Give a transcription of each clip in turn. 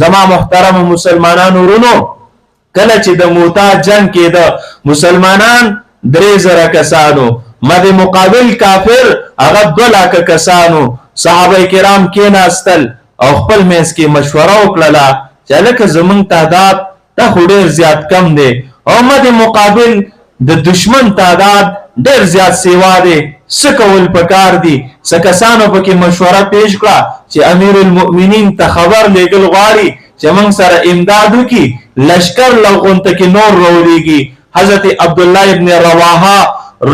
زما محترم مسلمانانو ورونو کله چې د موتا جنگ کې د مسلمانان 3000 کسانو مد مقابل کافر هغه 2 لک کسانو صحابه کرام کې ناستل او خپل مېس کې مشوره وکړه چې لکه زمون تعداد ته ډېر زیات کم دی او مد مقابل د دشمن تعداد ډېر زیات سیوا دی سکول پکار دی سکسانو پکې مشوره پیش کړه چې امیر المؤمنین ته خبر لګل غواړي چې موږ سره امداد وکړي لشکر لغون ته کې نور وروړيږي حضرت عبد الله ابن رواحه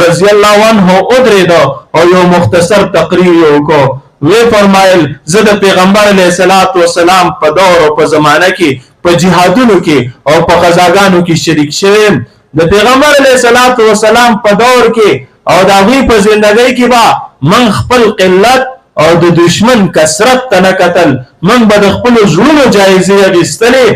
رضی الله عنه ودرېد او یو مختصر تقریر وکړ وی فرمایل زه د پیغمبر علیه الصلاۃ والسلام په دور او په زمانه کې په جهادونو کې او په غزاګانو کې شریک شوم د پیغمبر علیه الصلاۃ والسلام په دور کې او د هغه په ژوندۍ کې با من خپل قلت او د دشمن کثرت ته نه کتل من به د خپل ژوند جایزه اخیستلې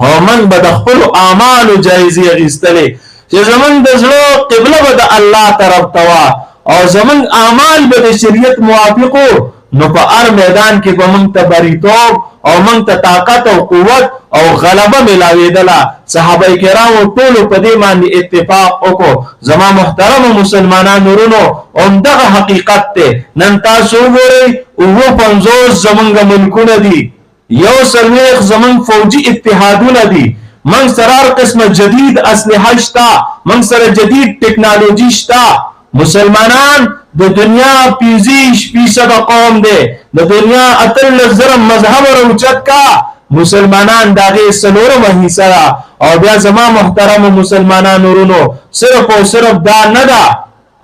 او من به د خپل اعمال جایزه اخیستلې چې زمون د زړه قبله به د الله طرف توا او زمون اعمال به د شریعت موافقو نو په هر میدان کې به مونږ ته بریتوب او مونږ ته طاقت او قوت او غلبه ملاویدله صحابه کرامو ټول په دې باندې اتفاق وکړو زما محترم مسلمانانو ورونو همدغه حقیقت ته نن تاسو وګورئ او 50 زمونږ ملکونه دي یو سلويخ زمونږ فوجي اتحادونه دي من سره قسمه جدید اسلحه شتا من سره جدید ټکنالوژي شتا مسلمانان د دنیا 50% قوم دی د دنیا اتل زرم مذهب روچت کا مسلمانان داغه سلورم حصہ او بیا زما محترم مسلمانان ورونو صرف او صرف دا نه دا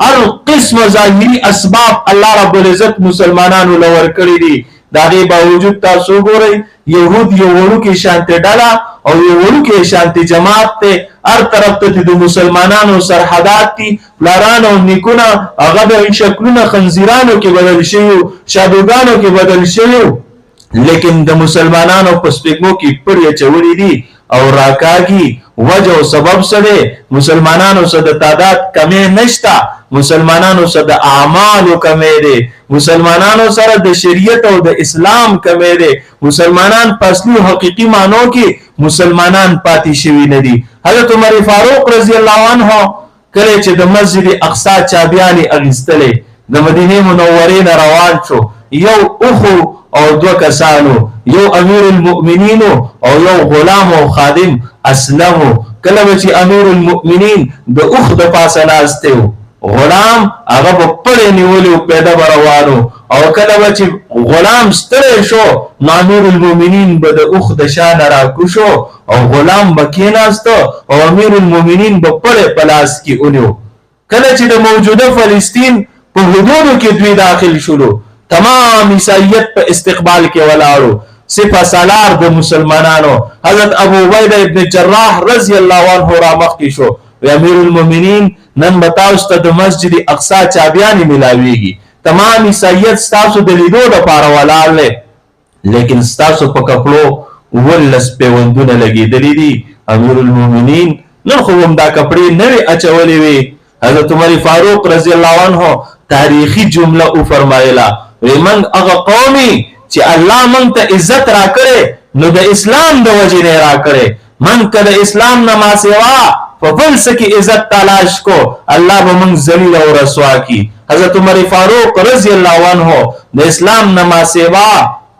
هر قسم ظاهری اسباب الله رب العزت مسلمانانو لور کړی دي داغه باوجود تاسو ګورئ يهود یو ورو کې شانته ډالا او یو ورو کې شانته جماعت ته هر طرف ته د مسلمانانو سرحدات دي لاران او نیکونه هغه د شکلونه خنزیرانو کې بدل شي شادوګانو کې بدل شي لیکن د مسلمانانو په سپېګمو کې پړې چوړې دي او راکاږي وجه او سبب سره مسلمانانو سره د تعداد کمې نشتا مسلمانانو سره د اعمال کمې دي مسلمانانو سره د شریعت او د اسلام کمې دي مسلمانان په اصلي حقيقي معنی کې مسلمانان پاتې شوي نه دي حضرت عمر فاروق رضی الله عنه کله چې د مسجد اقصی چابیانی اغستلې د مدینه منورې نه روان شو یو اخو او 2 کسانو یو امیر المؤمنین او یو غلام او خادم اسلم کله چې امیر المؤمنین د اخ د پاسه ناشته غلام هغه په پړې نیولې پیدا بروانو او کله چې غلام ستړی شو امیر المؤمنین به د اخ د شان راکوشو او غلام بکیناست او امیر المؤمنین په پړې پلاس کې اونیو کله چې د موجوده فلسطین په حدودو کې دوی داخل شولو تمام عیسائیت په استقبال کې ولاړو سپه سالار د مسلمانانو حضرت ابو عبیده ابن جراح رضی الله عنه را مخ کې شو امیر المؤمنین نن بتاوست د مسجد اقصی چابیانی ملاویږي تمام عیسائیت ستاسو د لیدو لپاره ولاړل لیکن ستاسو په کپړو ولس پیوندونه لګیدلې دي امیر المؤمنین نن خو هم دا کپړې نه اچولې وي حضرت عمر فاروق رضی الله عنه تاریخی جمله او فرمایلا ومن هغه قومي چې الله مونږ ته عزت را کړې نو د اسلام د وجې نه را کړې من کله اسلام نه ما سیوا په بل څه کې عزت تلاش کو الله به مونږ ذلیل او رسوا کی حضرت عمر فاروق رضی الله عنه د اسلام نه ما سیوا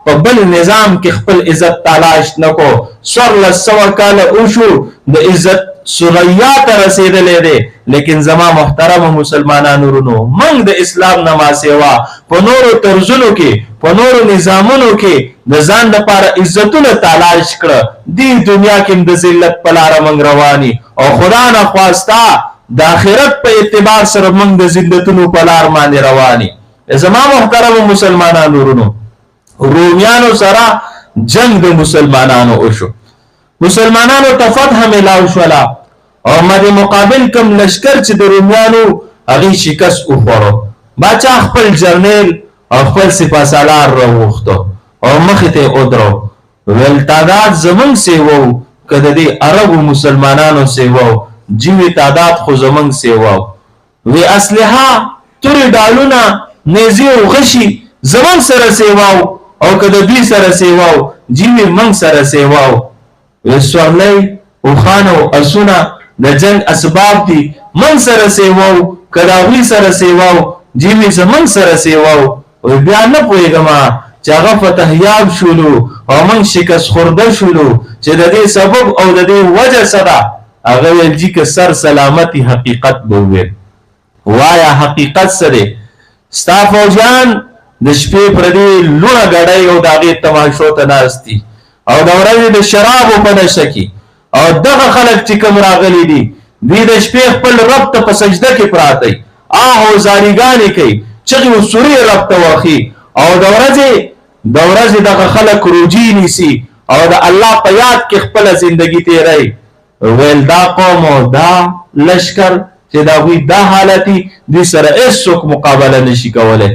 په بل نظام کې خپل عزت تلاش نکو سر لسو کال او شو د عزت سوریا ته رسیدلې ده لیکن زما محترم مسلمانانو ورونو موږ د اسلام نه ما سیوا په نورو طرزونو کې په نورو نظامونو کې د ځان لپاره عزتونه تلاش کړه دی دنیا کې د ذلت په لار موږ رواني او خدا نه خواستا د آخرت په اعتبار سره موږ د ذلتونو په لار باندې رواني زما محترم مسلمانانو ورونو رومیانو سره جنگ د مسلمانانو وشو مسلمانانو ته فتح ملاو شولا او مده مقابل کم لشکر چې د رومیانو هغه شکست وخورو باچا خپل جرنیل او خپل سپاه سالار راوخته او مخ ته ودرو ول تعداد زمون سیوو کده دی عربو مسلمانانو سیوو جیوی تعداد خو زمون سیوو وی اسلحه توري ډالونه نيزي او غشي زمون سره سیوو او کده دوی سره سیوو جیوی من سره سیواو سورلی اوخان او اسونه د جنگ اسباب دي من سره سیواو کداوی سره سیواو جیوی زمن سره سیواو بیا نه پوهېږم چې هغه فتحیاب شولو او موږ شکست خورده شولو چې د دې سبب او د دې وجه څه ده هغه ویل چې که سر سلامتی حقیقت به وویل وایا حقیقت څه دی ستا فوجیان د شپې پردې لوڼه ګډۍ او د هغې تماشو ته ناست دي او د ورځې د شرابو په نشه کې او دغه خلک چې کوم راغلي دي دوی د شپې خپل رب ته په سجده کې پراته وي آه او زاریګانې کوي چغې و سورې رب ته وخي او د ورځې دغه خلک روجي نیسي او د الله په یاد کې خپله زندګي تېروي ویل دا قوم او دا لشکر چې د هغوی دا حالتي دوی سره هېڅوک مقابله نشي کولی